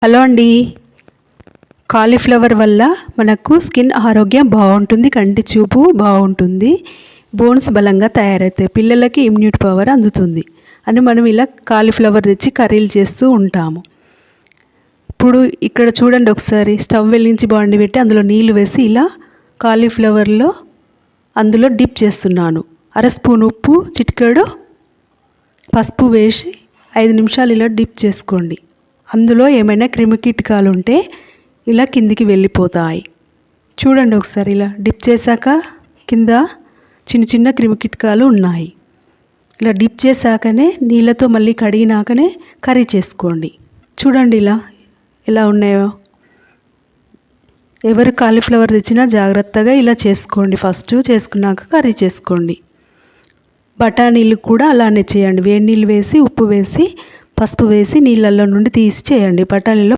Hello అండి. Cauliflower వల్ల మనకు స్కిన్ ఆరోగ్యం బాగుంటుంది, కంటి చూపు బాగుంటుంది, బోన్స్ బలంగా తయారవుతాయి, పిల్లలకి ఇమ్యూనిటీ పవర్ అందుతుంది అని మనం ఇలా కాలీఫ్లవర్ తెచ్చి కర్రీలు చేస్తూ ఉంటాము. ఇప్పుడు ఇక్కడ చూడండి, ఒకసారి స్టవ్ వెలిగించి బాండి పెట్టి అందులో నీళ్లు వేసి ఇలా కాలీఫ్లవర్లో అందులో డిప్ చేస్తున్నాను. అర స్పూన్ ఉప్పు, చిటికెడు పసుపు వేసి 5 నిమిషాలు ఇలా డిప్ చేసుకోండి. అందులో ఏమైనా క్రిమికీటకాలు ఉంటే ఇలా కిందికి వెళ్ళిపోతాయి. చూడండి ఒకసారి, ఇలా డిప్ చేశాక కింద చిన్న చిన్న క్రిమికీటకాలు ఉన్నాయి. ఇలా డిప్ చేశాకనే నీళ్ళతో మళ్ళీ కడిగినాకనే కర్రీ చేసుకోండి. చూడండి ఇలా ఎలా ఉన్నాయో. ఎవరు కాలీఫ్లవర్ తెచ్చినా జాగ్రత్తగా ఇలా చేసుకోండి. ఫస్ట్ చేసుకున్నాక కర్రీ చేసుకోండి. బఠానీలు కూడా అలానే చేయండి. వేడి నీళ్ళు వేసి ఉప్పు వేసి పసుపు వేసి నీళ్ళల్లో నుండి తీసి చేయండి. బఠానీలో